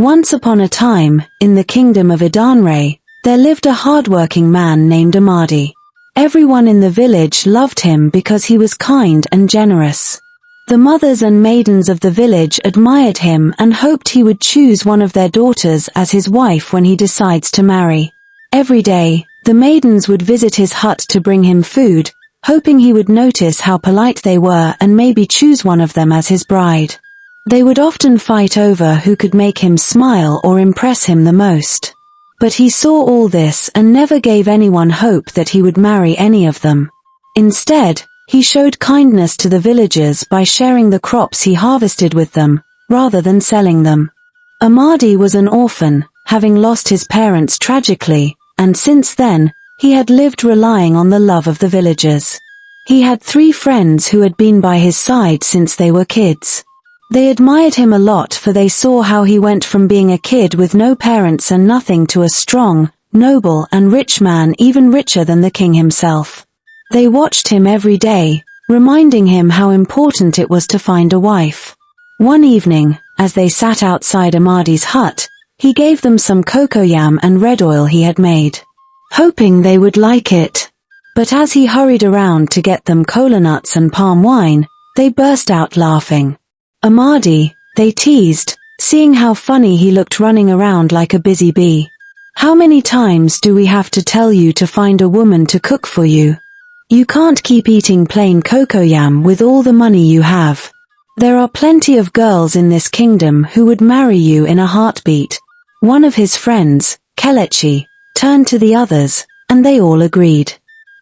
Once upon a time, in the kingdom of Idanre, there lived a hard-working man named Amadi. Everyone in the village loved him because he was kind and generous. The mothers and maidens of the village admired him and hoped he would choose one of their daughters as his wife when he decides to marry. Every day, the maidens would visit his hut to bring him food, hoping he would notice how polite they were and maybe choose one of them as his bride. They would often fight over who could make him smile or impress him the most. But he saw all this and never gave anyone hope that he would marry any of them. Instead, he showed kindness to the villagers by sharing the crops he harvested with them, rather than selling them. Amadi was an orphan, having lost his parents tragically, and since then, he had lived relying on the love of the villagers. He had 3 friends who had been by his side since they were kids. They admired him a lot for they saw how he went from being a kid with no parents and nothing to a strong, noble and rich man, even richer than the king himself. They watched him every day, reminding him how important it was to find a wife. One evening, as they sat outside Amadi's hut, he gave them some cocoyam and red oil he had made, hoping they would like it. But as he hurried around to get them cola nuts and palm wine, they burst out laughing. Amadi, they teased, seeing how funny he looked running around like a busy bee. How many times do we have to tell you to find a woman to cook for you? You can't keep eating plain cocoyam with all the money you have. There are plenty of girls in this kingdom who would marry you in a heartbeat. One of his friends, Kelechi, turned to the others, and they all agreed.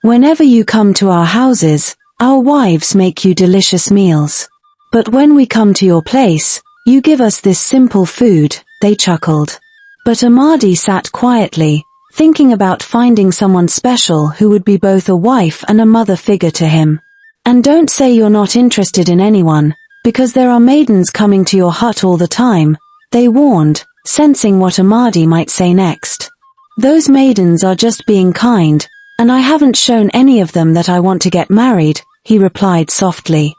Whenever you come to our houses, our wives make you delicious meals. But when we come to your place, you give us this simple food, they chuckled. But Amadi sat quietly, thinking about finding someone special who would be both a wife and a mother figure to him. And don't say you're not interested in anyone, because there are maidens coming to your hut all the time, they warned, sensing what Amadi might say next. Those maidens are just being kind, and I haven't shown any of them that I want to get married, he replied softly.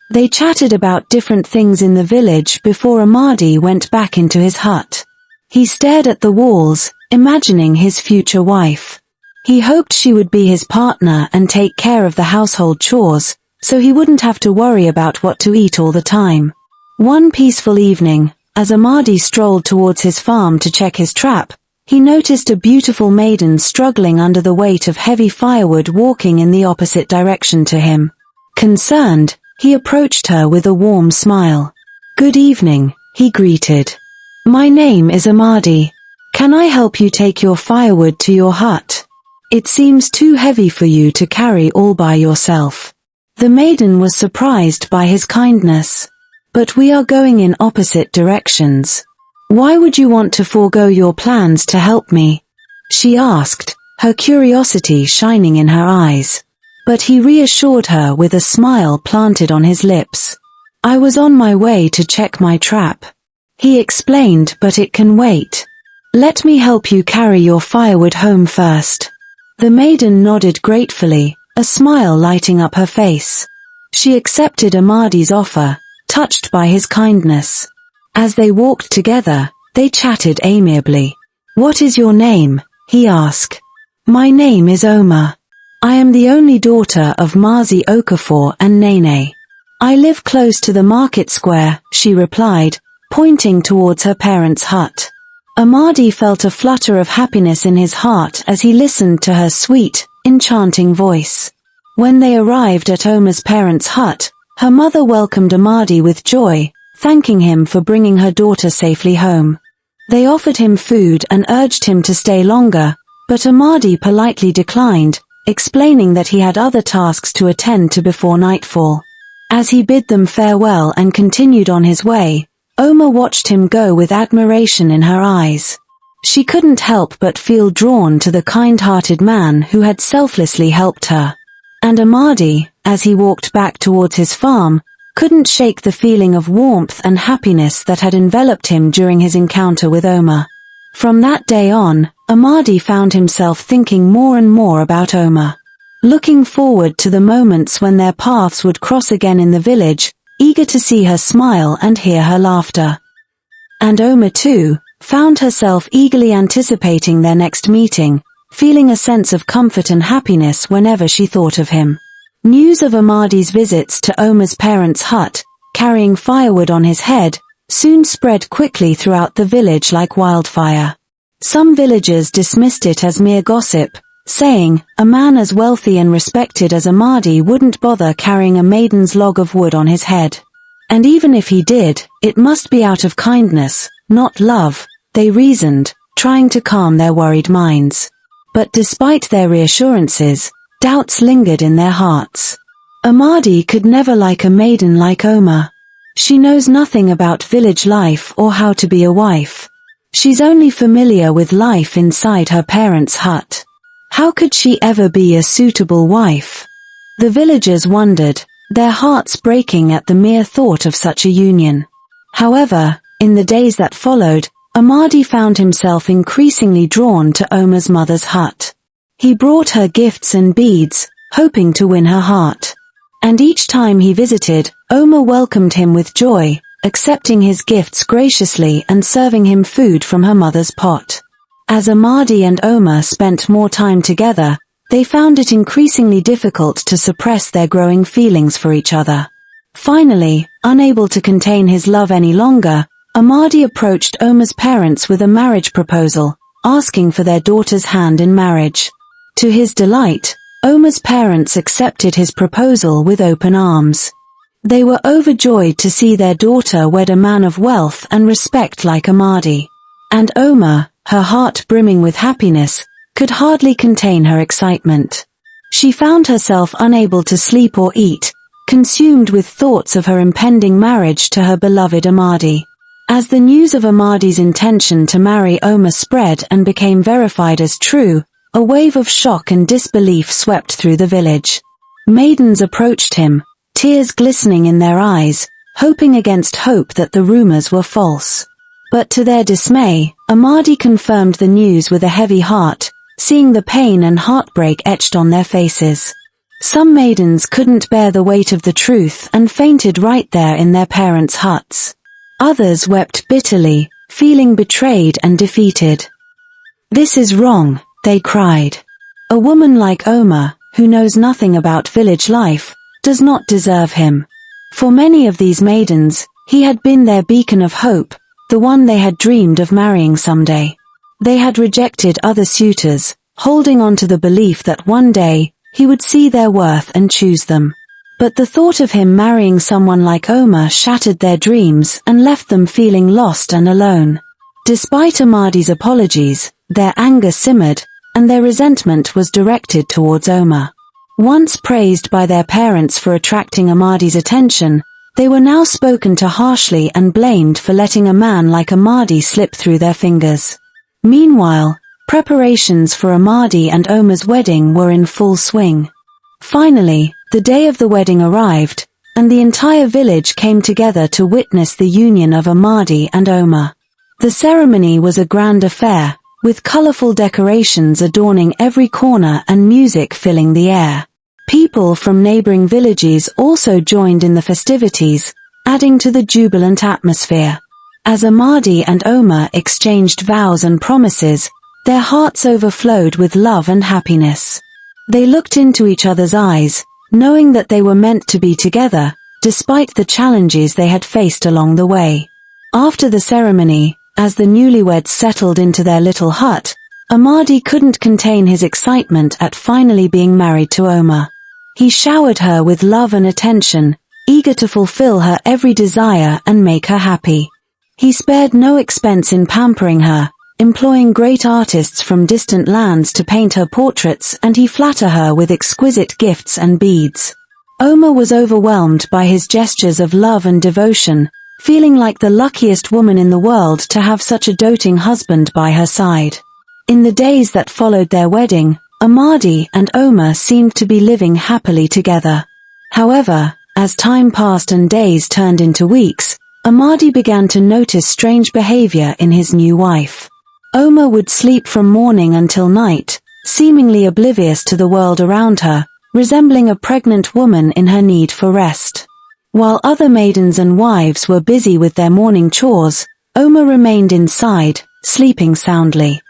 They chatted about different things in the village before Amadi went back into his hut. He stared at the walls, imagining his future wife. He hoped she would be his partner and take care of the household chores, so he wouldn't have to worry about what to eat all the time. One peaceful evening, as Amadi strolled towards his farm to check his trap, he noticed a beautiful maiden struggling under the weight of heavy firewood walking in the opposite direction to him. Concerned, he approached her with a warm smile. "Good evening," he greeted. "My name is Amadi. Can I help you take your firewood to your hut? It seems too heavy for you to carry all by yourself." The maiden was surprised by his kindness. "But we are going in opposite directions. Why would you want to forego your plans to help me?" she asked, her curiosity shining in her eyes. But he reassured her with a smile planted on his lips. "I was on my way to check my trap," he explained, "but it can wait. Let me help you carry your firewood home first." The maiden nodded gratefully, a smile lighting up her face. She accepted Amadi's offer, touched by his kindness. As they walked together, they chatted amiably. "What is your name?" he asked. "My name is Omar. I am the only daughter of Mazi Okafor and Nene. I live close to the market square," she replied, pointing towards her parents' hut. Amadi felt a flutter of happiness in his heart as he listened to her sweet, enchanting voice. When they arrived at Omar's parents' hut, her mother welcomed Amadi with joy, thanking him for bringing her daughter safely home. They offered him food and urged him to stay longer, but Amadi politely declined, explaining that he had other tasks to attend to before nightfall. As he bid them farewell and continued on his way, Omar watched him go with admiration in her eyes. She couldn't help but feel drawn to the kind-hearted man who had selflessly helped her. And Amadi, as he walked back towards his farm, couldn't shake the feeling of warmth and happiness that had enveloped him during his encounter with Omar. From that day on, Amadi found himself thinking more and more about Omar. Looking forward to the moments when their paths would cross again in the village, eager to see her smile and hear her laughter. And Omar too found herself eagerly anticipating their next meeting, feeling a sense of comfort and happiness whenever she thought of him. News of Amadi's visits to Omar's parents' hut, carrying firewood on his head, soon spread quickly throughout the village like wildfire. Some villagers dismissed it as mere gossip, saying, a man as wealthy and respected as Amadi wouldn't bother carrying a maiden's log of wood on his head. And even if he did, it must be out of kindness, not love, they reasoned, trying to calm their worried minds. But despite their reassurances, doubts lingered in their hearts. Amadi could never like a maiden like Omar. She knows nothing about village life or how to be a wife. She's only familiar with life inside her parents' hut. How could she ever be a suitable wife? The villagers wondered, their hearts breaking at the mere thought of such a union. However, in the days that followed, Amadi found himself increasingly drawn to Omar's mother's hut. He brought her gifts and beads, hoping to win her heart. And each time he visited, Omar welcomed him with joy, accepting his gifts graciously and serving him food from her mother's pot. As Amadi and Omar spent more time together, they found it increasingly difficult to suppress their growing feelings for each other. Finally, unable to contain his love any longer, Amadi approached Omar's parents with a marriage proposal, asking for their daughter's hand in marriage. To his delight, Omar's parents accepted his proposal with open arms. They were overjoyed to see their daughter wed a man of wealth and respect like Amadi. And Omar, her heart brimming with happiness, could hardly contain her excitement. She found herself unable to sleep or eat, consumed with thoughts of her impending marriage to her beloved Amadi. As the news of Amadi's intention to marry Omar spread and became verified as true, a wave of shock and disbelief swept through the village. Maidens approached him, tears glistening in their eyes, hoping against hope that the rumors were false. But to their dismay, Amadi confirmed the news with a heavy heart, seeing the pain and heartbreak etched on their faces. Some maidens couldn't bear the weight of the truth and fainted right there in their parents' huts. Others wept bitterly, feeling betrayed and defeated. "This is wrong," they cried. "A woman like Omar, who knows nothing about village life, does not deserve him." For many of these maidens, he had been their beacon of hope, the one they had dreamed of marrying someday. They had rejected other suitors, holding on to the belief that one day, he would see their worth and choose them. But the thought of him marrying someone like Omar shattered their dreams and left them feeling lost and alone. Despite Amadi's apologies, their anger simmered, and their resentment was directed towards Omar. Once praised by their parents for attracting Amadi's attention, they were now spoken to harshly and blamed for letting a man like Amadi slip through their fingers. Meanwhile, preparations for Amadi and Omar's wedding were in full swing. Finally, the day of the wedding arrived, and the entire village came together to witness the union of Amadi and Omar. The ceremony was a grand affair, with colorful decorations adorning every corner and music filling the air. People from neighboring villages also joined in the festivities, adding to the jubilant atmosphere. As Amadi and Omar exchanged vows and promises, their hearts overflowed with love and happiness. They looked into each other's eyes, knowing that they were meant to be together, despite the challenges they had faced along the way. After the ceremony, as the newlyweds settled into their little hut, Amadi couldn't contain his excitement at finally being married to Omar. He showered her with love and attention, eager to fulfill her every desire and make her happy. He spared no expense in pampering her, employing great artists from distant lands to paint her portraits, and he flattered her with exquisite gifts and beads. Omar was overwhelmed by his gestures of love and devotion, feeling like the luckiest woman in the world to have such a doting husband by her side. In the days that followed their wedding, Amadi and Omar seemed to be living happily together. However, as time passed and days turned into weeks, Amadi began to notice strange behavior in his new wife. Omar would sleep from morning until night, seemingly oblivious to the world around her, resembling a pregnant woman in her need for rest. While other maidens and wives were busy with their morning chores, Omar remained inside, sleeping soundly.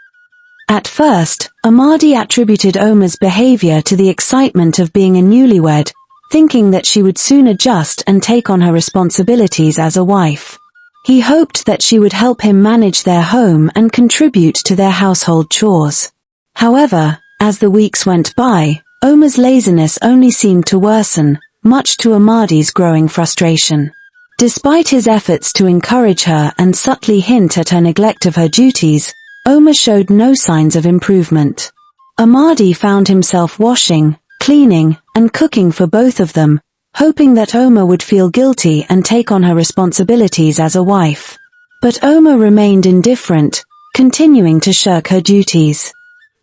At first, Amadi attributed Omar's behavior to the excitement of being a newlywed, thinking that she would soon adjust and take on her responsibilities as a wife. He hoped that she would help him manage their home and contribute to their household chores. However, as the weeks went by, Omar's laziness only seemed to worsen, much to Amadi's growing frustration. Despite his efforts to encourage her and subtly hint at her neglect of her duties, Omar showed no signs of improvement. Amadi found himself washing, cleaning, and cooking for both of them, hoping that Omar would feel guilty and take on her responsibilities as a wife. But Omar remained indifferent, continuing to shirk her duties.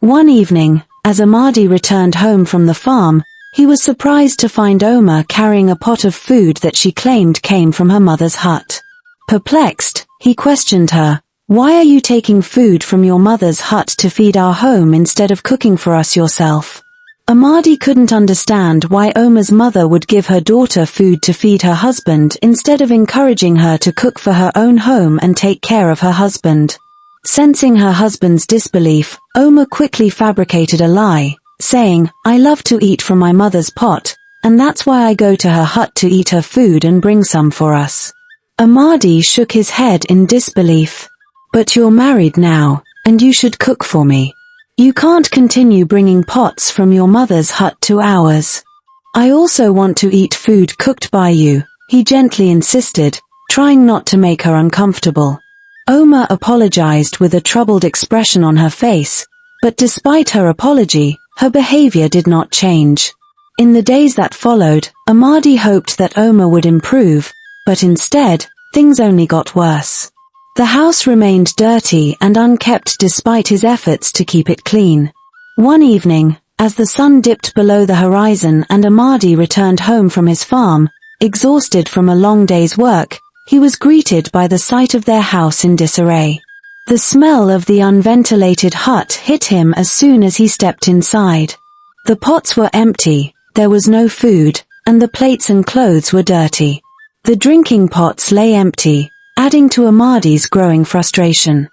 One evening, as Amadi returned home from the farm, he was surprised to find Omar carrying a pot of food that she claimed came from her mother's hut. Perplexed, he questioned her, "Why are you taking food from your mother's hut to feed our home instead of cooking for us yourself?" Amadi couldn't understand why Omar's mother would give her daughter food to feed her husband instead of encouraging her to cook for her own home and take care of her husband. Sensing her husband's disbelief, Omar quickly fabricated a lie, saying, "I love to eat from my mother's pot, and that's why I go to her hut to eat her food and bring some for us." Amadi shook his head in disbelief. "But you're married now, and you should cook for me. You can't continue bringing pots from your mother's hut to ours." "I also want to eat food cooked by you," he gently insisted, trying not to make her uncomfortable. Omar apologized with a troubled expression on her face, but despite her apology, her behavior did not change. In the days that followed, Amadi hoped that Omar would improve, but instead, things only got worse. The house remained dirty and unkept despite his efforts to keep it clean. One evening, as the sun dipped below the horizon and Amadi returned home from his farm, exhausted from a long day's work, he was greeted by the sight of their house in disarray. The smell of the unventilated hut hit him as soon as he stepped inside. The pots were empty, there was no food, and the plates and clothes were dirty. The drinking pots lay empty, adding to Amadi's growing frustration.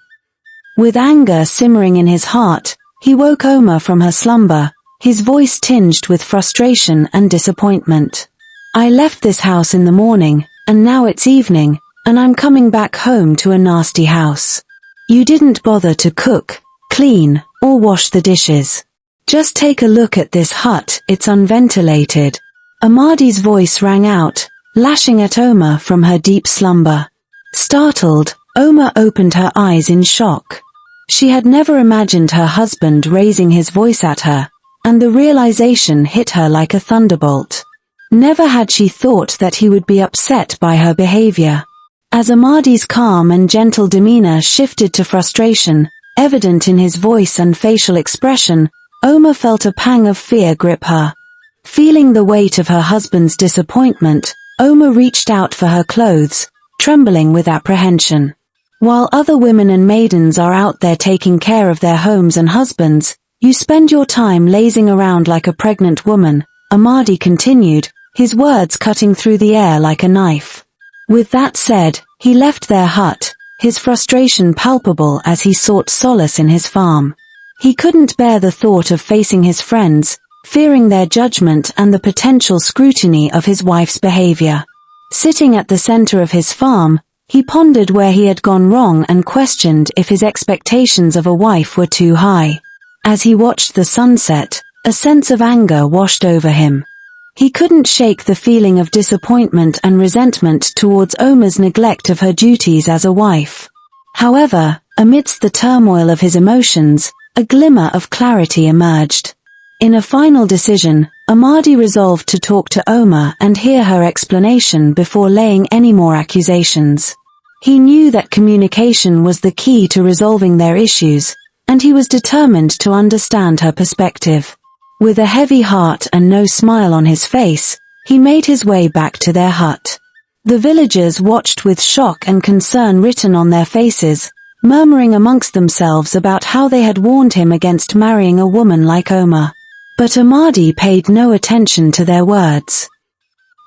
With anger simmering in his heart, he woke Omar from her slumber, his voice tinged with frustration and disappointment. "I left this house in the morning, and now it's evening, and I'm coming back home to a nasty house. You didn't bother to cook, clean, or wash the dishes. Just take a look at this hut, it's unventilated." Amadi's voice rang out, lashing at Omar from her deep slumber. Startled, Omar opened her eyes in shock. She had never imagined her husband raising his voice at her, and the realization hit her like a thunderbolt. Never had she thought that he would be upset by her behavior. As Amadi's calm and gentle demeanor shifted to frustration, evident in his voice and facial expression, Omar felt a pang of fear grip her. Feeling the weight of her husband's disappointment, Omar reached out for her clothes, trembling with apprehension. "While other women and maidens are out there taking care of their homes and husbands, you spend your time lazing around like a pregnant woman," Amadi continued, his words cutting through the air like a knife. With that said, he left their hut, his frustration palpable as he sought solace in his farm. He couldn't bear the thought of facing his friends, fearing their judgment and the potential scrutiny of his wife's behavior. Sitting at the center of his farm, he pondered where he had gone wrong and questioned if his expectations of a wife were too high. As he watched the sunset, a sense of anger washed over him. He couldn't shake the feeling of disappointment and resentment towards Omar's neglect of her duties as a wife. However, amidst the turmoil of his emotions, a glimmer of clarity emerged. In a final decision, Amadi resolved to talk to Omar and hear her explanation before laying any more accusations. He knew that communication was the key to resolving their issues, and he was determined to understand her perspective. With a heavy heart and no smile on his face, he made his way back to their hut. The villagers watched with shock and concern written on their faces, murmuring amongst themselves about how they had warned him against marrying a woman like Omar. But Amadi paid no attention to their words.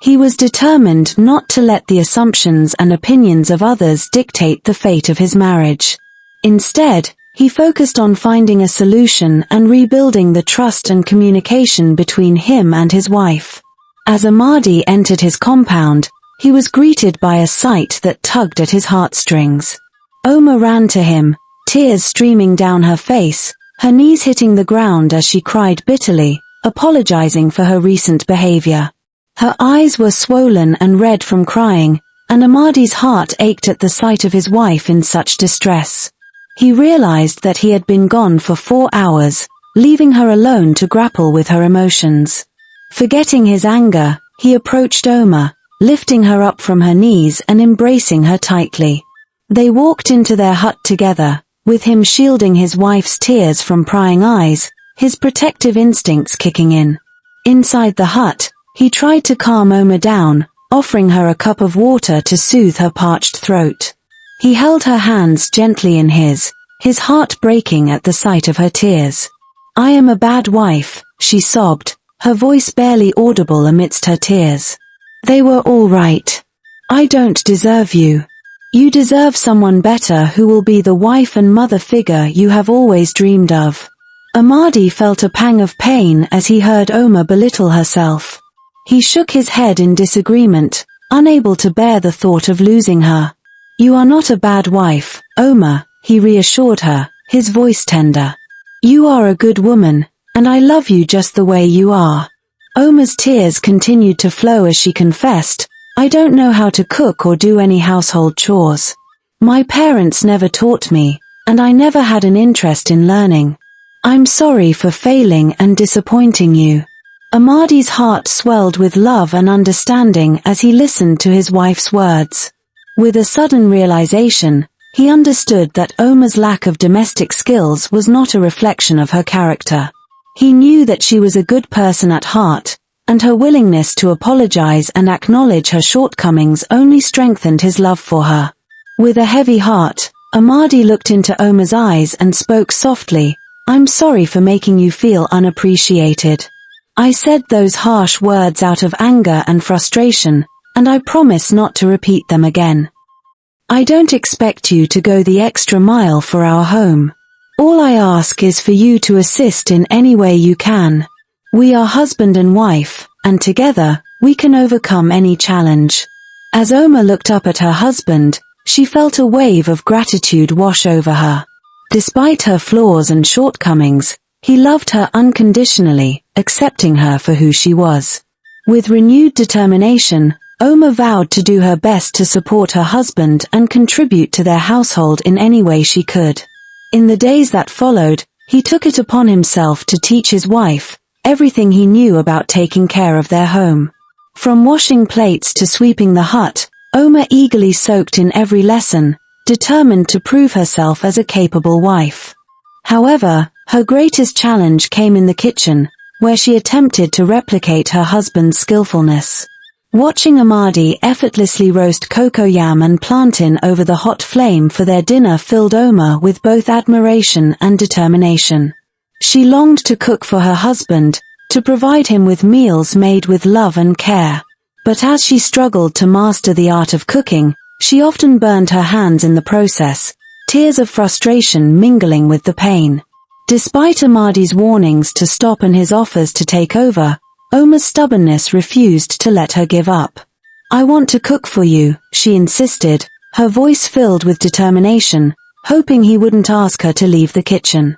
He was determined not to let the assumptions and opinions of others dictate the fate of his marriage. Instead, he focused on finding a solution and rebuilding the trust and communication between him and his wife. As Amadi entered his compound, he was greeted by a sight that tugged at his heartstrings. Omar ran to him, tears streaming down her face, her knees hitting the ground as she cried bitterly, apologizing for her recent behavior. Her eyes were swollen and red from crying, and Amadi's heart ached at the sight of his wife in such distress. He realized that he had been gone for 4 hours, leaving her alone to grapple with her emotions. Forgetting his anger, he approached Omar, lifting her up from her knees and embracing her tightly. They walked into their hut together, with him shielding his wife's tears from prying eyes, his protective instincts kicking in. Inside the hut, he tried to calm Omar down, offering her a cup of water to soothe her parched throat. He held her hands gently in his heart breaking at the sight of her tears. "I am a bad wife," she sobbed, her voice barely audible amidst her tears. "They were all right. I don't deserve you. You deserve someone better who will be the wife and mother figure you have always dreamed of." Amadi felt a pang of pain as he heard Omar belittle herself. He shook his head in disagreement, unable to bear the thought of losing her. "You are not a bad wife, Omar," he reassured her, his voice tender. "You are a good woman, and I love you just the way you are." Omar's tears continued to flow as she confessed, "I don't know how to cook or do any household chores. My parents never taught me, and I never had an interest in learning. I'm sorry for failing and disappointing you." Amadi's heart swelled with love and understanding as he listened to his wife's words. With a sudden realization, he understood that Omar's lack of domestic skills was not a reflection of her character. He knew that she was a good person at heart, and her willingness to apologize and acknowledge her shortcomings only strengthened his love for her. With a heavy heart, Amadi looked into Omar's eyes and spoke softly, "I'm sorry for making you feel unappreciated. I said those harsh words out of anger and frustration, and I promise not to repeat them again. I don't expect you to go the extra mile for our home. All I ask is for you to assist in any way you can. We are husband and wife, and together, we can overcome any challenge." As Omar looked up at her husband, she felt a wave of gratitude wash over her. Despite her flaws and shortcomings, he loved her unconditionally, accepting her for who she was. With renewed determination, Omar vowed to do her best to support her husband and contribute to their household in any way she could. In the days that followed, he took it upon himself to teach his wife everything he knew about taking care of their home. From washing plates to sweeping the hut, Omar eagerly soaked in every lesson, determined to prove herself as a capable wife. However, her greatest challenge came in the kitchen, where she attempted to replicate her husband's skillfulness. Watching Amadi effortlessly roast cocoyam and plantain over the hot flame for their dinner filled Omar with both admiration and determination. She longed to cook for her husband, to provide him with meals made with love and care. But as she struggled to master the art of cooking, she often burned her hands in the process, tears of frustration mingling with the pain. Despite Amadi's warnings to stop and his offers to take over, Omar's stubbornness refused to let her give up. "I want to cook for you," she insisted, her voice filled with determination, hoping he wouldn't ask her to leave the kitchen.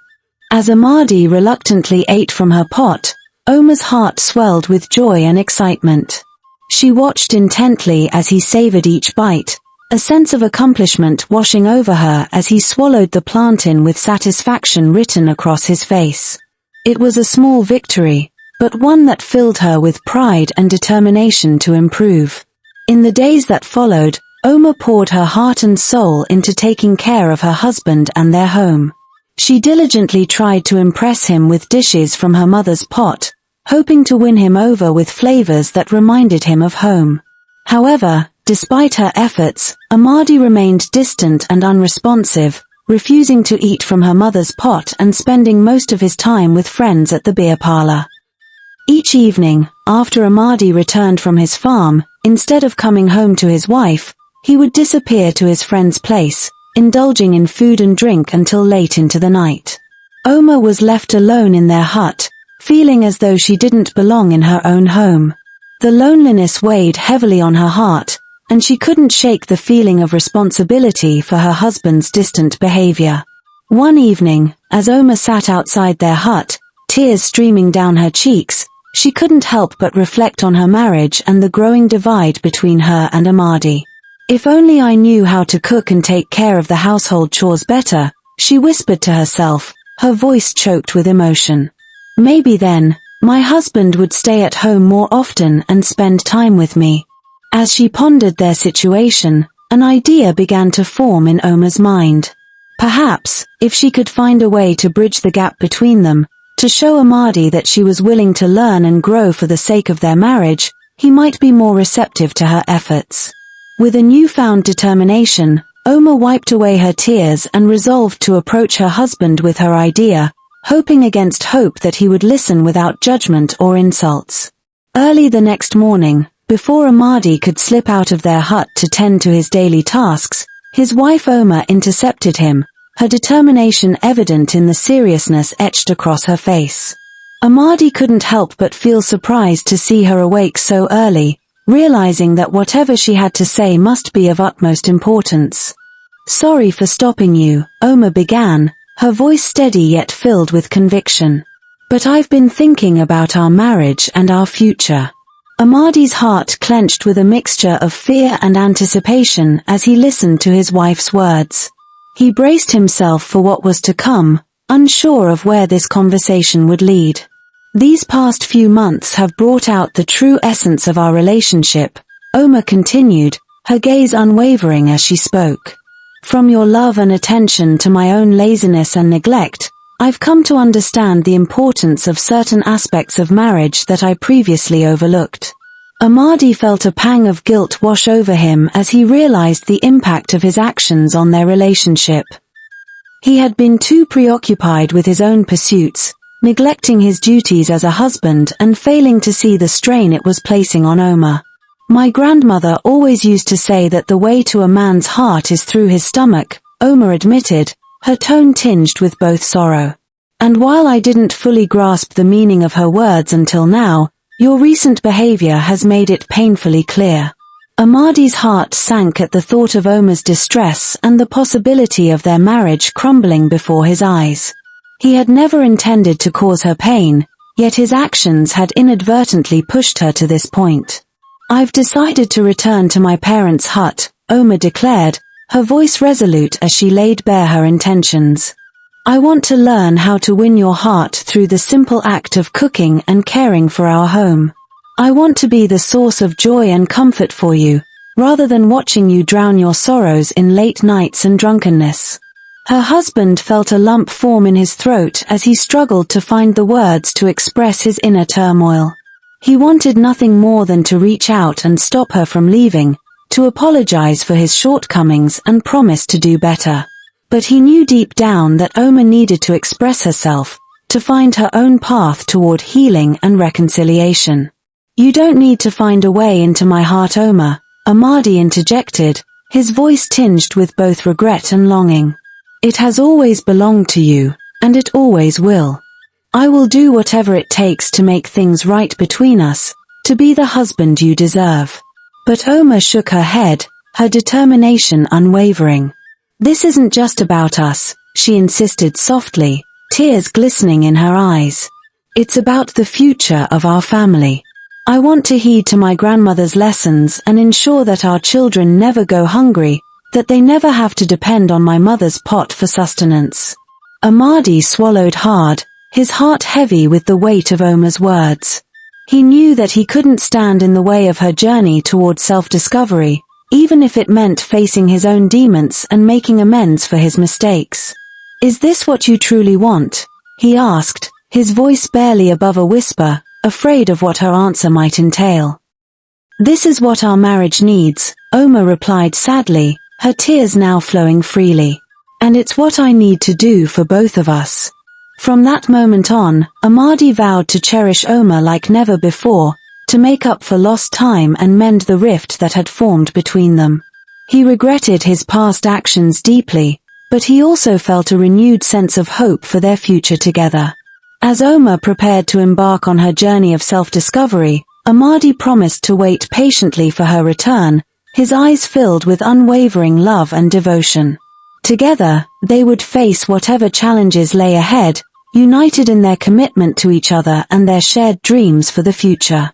As Amadi reluctantly ate from her pot, Omar's heart swelled with joy and excitement. She watched intently as he savored each bite, a sense of accomplishment washing over her as he swallowed the plantain with satisfaction written across his face. It was a small victory, but one that filled her with pride and determination to improve. In the days that followed, Omar poured her heart and soul into taking care of her husband and their home. She diligently tried to impress him with dishes from her mother's pot, hoping to win him over with flavors that reminded him of home. However, despite her efforts, Amadi remained distant and unresponsive, refusing to eat from her mother's pot and spending most of his time with friends at the beer parlor. Each evening, after Amadi returned from his farm, instead of coming home to his wife, he would disappear to his friend's place, indulging in food and drink until late into the night. Omar was left alone in their hut, feeling as though she didn't belong in her own home. The loneliness weighed heavily on her heart, and she couldn't shake the feeling of responsibility for her husband's distant behavior. One evening, as Omar sat outside their hut, tears streaming down her cheeks, she couldn't help but reflect on her marriage and the growing divide between her and Amadi. "If only I knew how to cook and take care of the household chores better," she whispered to herself, her voice choked with emotion. "Maybe then, my husband would stay at home more often and spend time with me." As she pondered their situation, an idea began to form in Omar's mind. Perhaps, if she could find a way to bridge the gap between them, to show Amadi that she was willing to learn and grow for the sake of their marriage, he might be more receptive to her efforts. With a newfound determination, Omar wiped away her tears and resolved to approach her husband with her idea, hoping against hope that he would listen without judgment or insults. Early the next morning, before Amadi could slip out of their hut to tend to his daily tasks, his wife Omar intercepted him, her determination evident in the seriousness etched across her face. Amadi couldn't help but feel surprised to see her awake so early, realizing that whatever she had to say must be of utmost importance. "Sorry for stopping you," Omar began, her voice steady yet filled with conviction. "But I've been thinking about our marriage and our future." Amadi's heart clenched with a mixture of fear and anticipation as he listened to his wife's words. He braced himself for what was to come, unsure of where this conversation would lead. "These past few months have brought out the true essence of our relationship," Omar continued, her gaze unwavering as she spoke. "From your love and attention to my own laziness and neglect, I've come to understand the importance of certain aspects of marriage that I previously overlooked." Amadi felt a pang of guilt wash over him as he realized the impact of his actions on their relationship. He had been too preoccupied with his own pursuits, neglecting his duties as a husband and failing to see the strain it was placing on Omar. "My grandmother always used to say that the way to a man's heart is through his stomach," Omar admitted, her tone tinged with both sorrow. "And while I didn't fully grasp the meaning of her words until now, your recent behavior has made it painfully clear." Amadi's heart sank at the thought of Omar's distress and the possibility of their marriage crumbling before his eyes. He had never intended to cause her pain, yet his actions had inadvertently pushed her to this point. "I've decided to return to my parents' hut," Omar declared, her voice resolute as she laid bare her intentions. "I want to learn how to win your heart through the simple act of cooking and caring for our home. I want to be the source of joy and comfort for you, rather than watching you drown your sorrows in late nights and drunkenness." Her husband felt a lump form in his throat as he struggled to find the words to express his inner turmoil. He wanted nothing more than to reach out and stop her from leaving, to apologize for his shortcomings and promise to do better. But he knew deep down that Omar needed to express herself, to find her own path toward healing and reconciliation. "You don't need to find a way into my heart, Omar," Amadi interjected, his voice tinged with both regret and longing. "It has always belonged to you, and it always will. I will do whatever it takes to make things right between us, to be the husband you deserve." But Omar shook her head, her determination unwavering. "This isn't just about us," she insisted softly, tears glistening in her eyes. "It's about the future of our family. I want to heed to my grandmother's lessons and ensure that our children never go hungry, that they never have to depend on my mother's pot for sustenance." Amadi swallowed hard, his heart heavy with the weight of Omar's words. He knew that he couldn't stand in the way of her journey toward self-discovery, even if it meant facing his own demons and making amends for his mistakes. "Is this what you truly want?" he asked, his voice barely above a whisper, afraid of what her answer might entail. "This is what our marriage needs," Omar replied sadly, her tears now flowing freely. "And it's what I need to do for both of us. From that moment on, Amadi vowed to cherish Omar like never before, to make up for lost time and mend the rift that had formed between them. He regretted his past actions deeply, but he also felt a renewed sense of hope for their future together. As Omar prepared to embark on her journey of self-discovery, Amadi promised to wait patiently for her return, his eyes filled with unwavering love and devotion. Together, they would face whatever challenges lay ahead, united in their commitment to each other and their shared dreams for the future.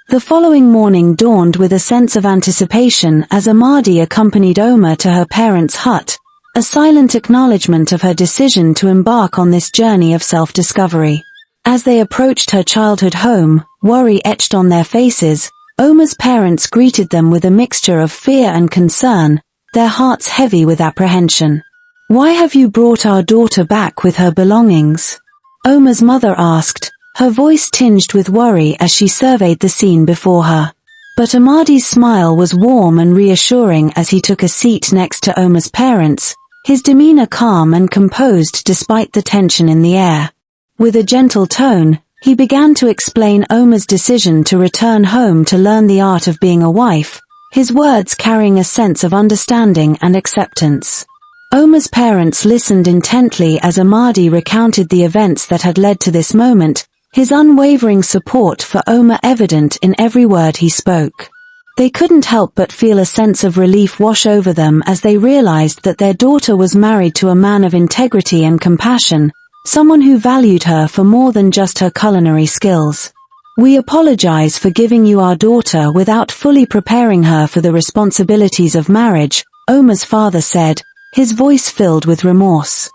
The following morning dawned with a sense of anticipation as Amadi accompanied Omar to her parents' hut, a silent acknowledgement of her decision to embark on this journey of self-discovery. As they approached her childhood home, worry etched on their faces, Omar's parents greeted them with a mixture of fear and concern, their hearts heavy with apprehension. "Why have you brought our daughter back with her belongings?" Omar's mother asked, her voice tinged with worry as she surveyed the scene before her. But Amadi's smile was warm and reassuring as he took a seat next to Omar's parents, his demeanor calm and composed despite the tension in the air. With a gentle tone, he began to explain Omar's decision to return home to learn the art of being a wife, his words carrying a sense of understanding and acceptance. Omar's parents listened intently as Amadi recounted the events that had led to this moment, his unwavering support for Omar evident in every word he spoke. They couldn't help but feel a sense of relief wash over them as they realized that their daughter was married to a man of integrity and compassion, someone who valued her for more than just her culinary skills. "We apologize for giving you our daughter without fully preparing her for the responsibilities of marriage," Omar's father said, his voice filled with remorse.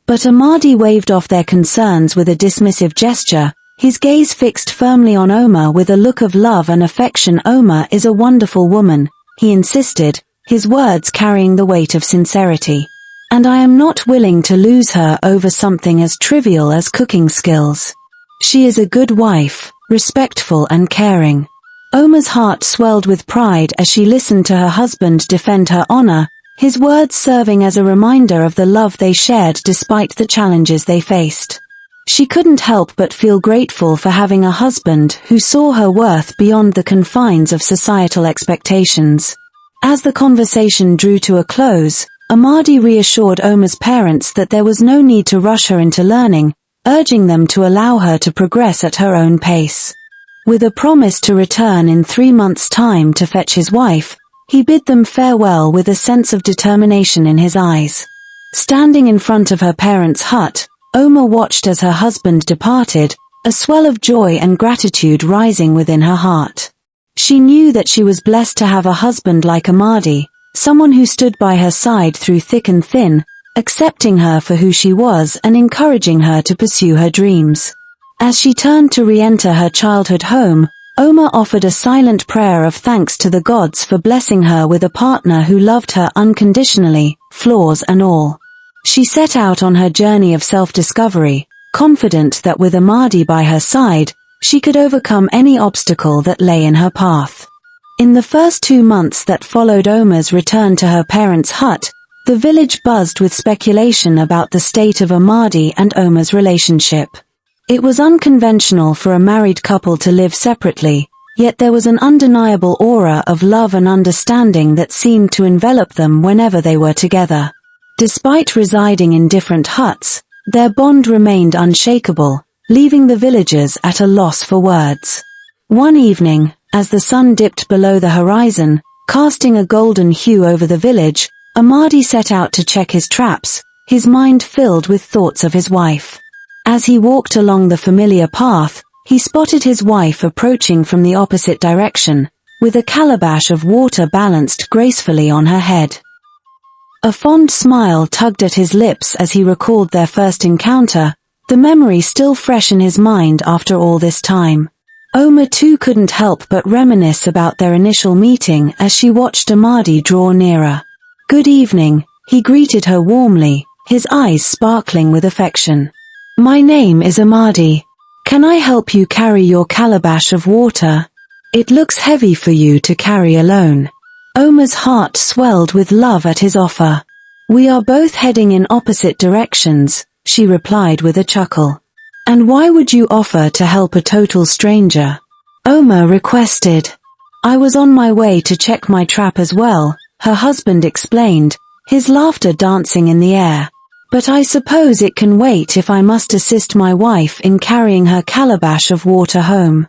But Amadi waved off their concerns with a dismissive gesture, his gaze fixed firmly on Omar with a look of love and affection. "Omar is a wonderful woman," he insisted, his words carrying the weight of sincerity. "And I am not willing to lose her over something as trivial as cooking skills. She is a good wife, respectful and caring." Omar's heart swelled with pride as she listened to her husband defend her honor, his words serving as a reminder of the love they shared despite the challenges they faced. She couldn't help but feel grateful for having a husband who saw her worth beyond the confines of societal expectations. As the conversation drew to a close, Amadi reassured Omar's parents that there was no need to rush her into learning, urging them to allow her to progress at her own pace. With a promise to return in 3 months' time to fetch his wife, he bid them farewell with a sense of determination in his eyes. Standing in front of her parents' hut, Omar watched as her husband departed, a swell of joy and gratitude rising within her heart. She knew that she was blessed to have a husband like Amadi, someone who stood by her side through thick and thin, accepting her for who she was and encouraging her to pursue her dreams. As she turned to re-enter her childhood home, Omar offered a silent prayer of thanks to the gods for blessing her with a partner who loved her unconditionally, flaws and all. She set out on her journey of self-discovery, confident that with Amadi by her side, she could overcome any obstacle that lay in her path. In the first 2 months that followed Omar's return to her parents' hut, the village buzzed with speculation about the state of Amadi and Omar's relationship. It was unconventional for a married couple to live separately, yet there was an undeniable aura of love and understanding that seemed to envelop them whenever they were together. Despite residing in different huts, their bond remained unshakable, leaving the villagers at a loss for words. One evening, as the sun dipped below the horizon, casting a golden hue over the village, Amadi set out to check his traps, his mind filled with thoughts of his wife. As he walked along the familiar path, he spotted his wife approaching from the opposite direction, with a calabash of water balanced gracefully on her head. A fond smile tugged at his lips as he recalled their first encounter, the memory still fresh in his mind after all this time. Omar too couldn't help but reminisce about their initial meeting as she watched Amadi draw nearer. "Good evening," he greeted her warmly, his eyes sparkling with affection. "My name is Amadi. Can I help you carry your calabash of water? It looks heavy for you to carry alone." Omar's heart swelled with love at his offer. "We are both heading in opposite directions," she replied with a chuckle. "And why would you offer to help a total stranger?" Omar requested. "I was on my way to check my trap as well," her husband explained, his laughter dancing in the air. "But I suppose it can wait if I must assist my wife in carrying her calabash of water home."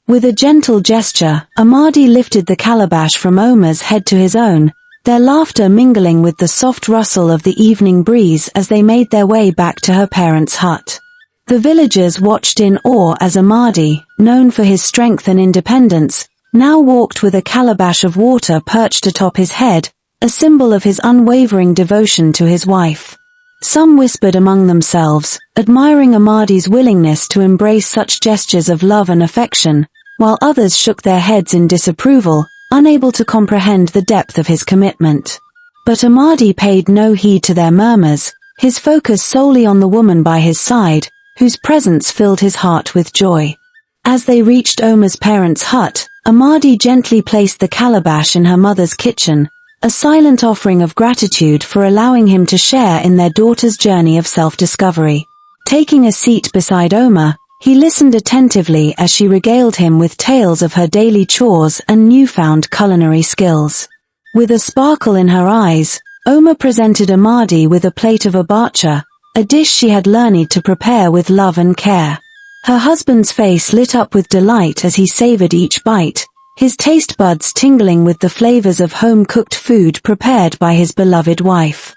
With a gentle gesture, Amadi lifted the calabash from Omar's head to his own, their laughter mingling with the soft rustle of the evening breeze as they made their way back to her parents' hut. The villagers watched in awe as Amadi, known for his strength and independence, now walked with a calabash of water perched atop his head, a symbol of his unwavering devotion to his wife. Some whispered among themselves, admiring Amadi's willingness to embrace such gestures of love and affection, while others shook their heads in disapproval, unable to comprehend the depth of his commitment. But Amadi paid no heed to their murmurs, his focus solely on the woman by his side, whose presence filled his heart with joy. As they reached Omar's parents' hut, Amadi gently placed the calabash in her mother's kitchen, a silent offering of gratitude for allowing him to share in their daughter's journey of self-discovery. Taking a seat beside Omar, he listened attentively as she regaled him with tales of her daily chores and newfound culinary skills. With a sparkle in her eyes, Omar presented Amadi with a plate of abacha, a dish she had learned to prepare with love and care. Her husband's face lit up with delight as he savored each bite, his taste buds tingling with the flavors of home-cooked food prepared by his beloved wife.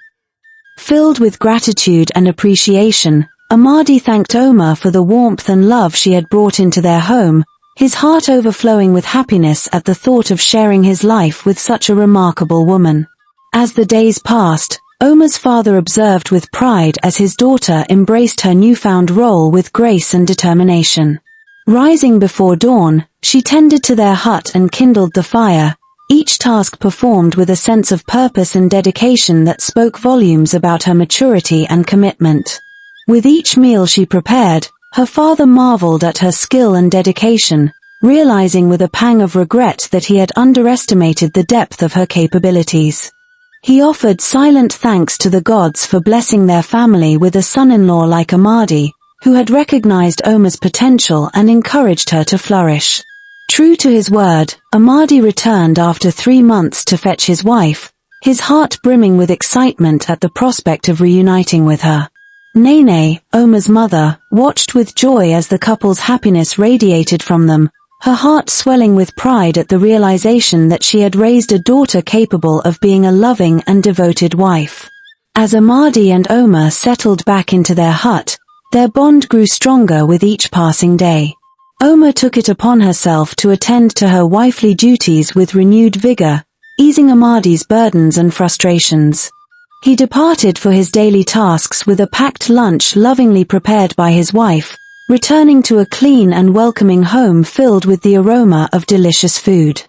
Filled with gratitude and appreciation, Amadi thanked Omar for the warmth and love she had brought into their home, his heart overflowing with happiness at the thought of sharing his life with such a remarkable woman. As the days passed, Omar's father observed with pride as his daughter embraced her newfound role with grace and determination. Rising before dawn, she tended to their hut and kindled the fire, each task performed with a sense of purpose and dedication that spoke volumes about her maturity and commitment. With each meal she prepared, her father marveled at her skill and dedication, realizing with a pang of regret that he had underestimated the depth of her capabilities. He offered silent thanks to the gods for blessing their family with a son-in-law like Amadi, who had recognized Omar's potential and encouraged her to flourish. True to his word, Amadi returned after 3 months to fetch his wife, his heart brimming with excitement at the prospect of reuniting with her. Nene, Omar's mother, watched with joy as the couple's happiness radiated from them, her heart swelling with pride at the realization that she had raised a daughter capable of being a loving and devoted wife. As Amadi and Omar settled back into their hut, their bond grew stronger with each passing day. Omar took it upon herself to attend to her wifely duties with renewed vigor, easing Amadi's burdens and frustrations. He departed for his daily tasks with a packed lunch lovingly prepared by his wife, returning to a clean and welcoming home filled with the aroma of delicious food.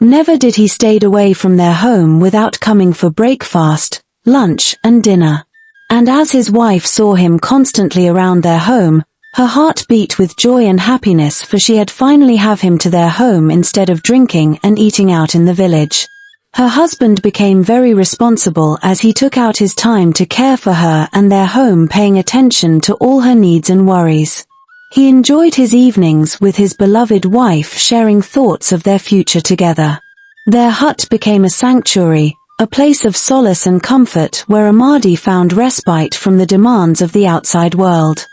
Never did he stay away from their home without coming for breakfast, lunch, and dinner. And as his wife saw him constantly around their home, her heart beat with joy and happiness, for she had finally have him to their home instead of drinking and eating out in the village. Her husband became very responsible as he took out his time to care for her and their home, paying attention to all her needs and worries. He enjoyed his evenings with his beloved wife, sharing thoughts of their future together. Their hut became a sanctuary, a place of solace and comfort where Amadi found respite from the demands of the outside world.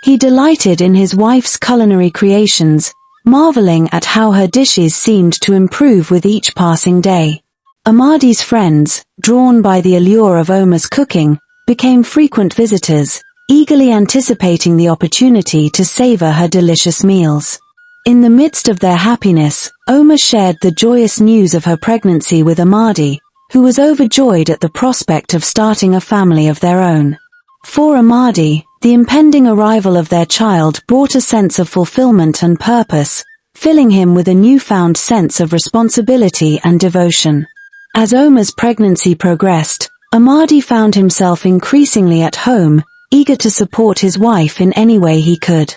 He delighted in his wife's culinary creations, marveling at how her dishes seemed to improve with each passing day. Amadi's friends, drawn by the allure of Omar's cooking, became frequent visitors, eagerly anticipating the opportunity to savor her delicious meals. In the midst of their happiness, Omar shared the joyous news of her pregnancy with Amadi, who was overjoyed at the prospect of starting a family of their own. For Amadi, the impending arrival of their child brought a sense of fulfillment and purpose, filling him with a newfound sense of responsibility and devotion. As Omar's pregnancy progressed, Amadi found himself increasingly at home, eager to support his wife in any way he could.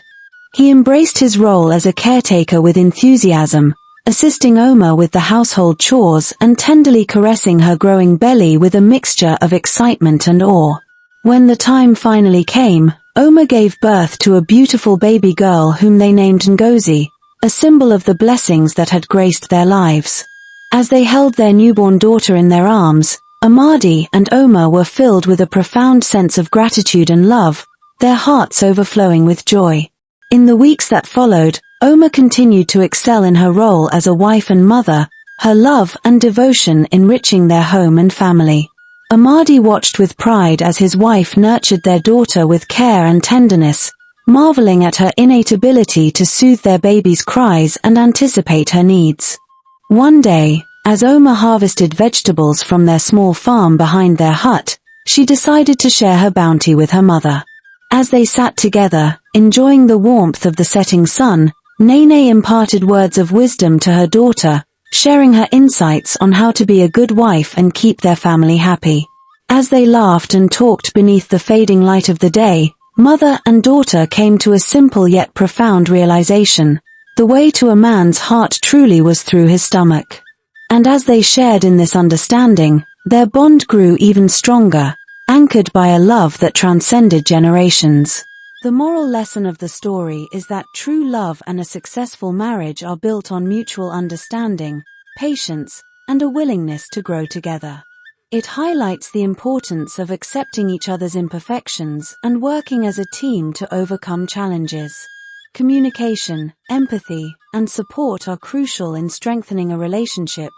He embraced his role as a caretaker with enthusiasm, assisting Omar with the household chores and tenderly caressing her growing belly with a mixture of excitement and awe. When the time finally came, Omar gave birth to a beautiful baby girl whom they named Ngozi, a symbol of the blessings that had graced their lives. As they held their newborn daughter in their arms, Amadi and Omar were filled with a profound sense of gratitude and love, their hearts overflowing with joy. In the weeks that followed, Omar continued to excel in her role as a wife and mother, her love and devotion enriching their home and family. Amadi watched with pride as his wife nurtured their daughter with care and tenderness, marveling at her innate ability to soothe their baby's cries and anticipate her needs. One day, as Omar harvested vegetables from their small farm behind their hut, she decided to share her bounty with her mother. As they sat together, enjoying the warmth of the setting sun, Nene imparted words of wisdom to her daughter, sharing her insights on how to be a good wife and keep their family happy. As they laughed and talked beneath the fading light of the day, mother and daughter came to a simple yet profound realization: the way to a man's heart truly was through his stomach. And as they shared in this understanding, their bond grew even stronger, anchored by a love that transcended generations. The moral lesson of the story is that true love and a successful marriage are built on mutual understanding, patience, and a willingness to grow together. It highlights the importance of accepting each other's imperfections and working as a team to overcome challenges. Communication, empathy, and support are crucial in strengthening a relationship,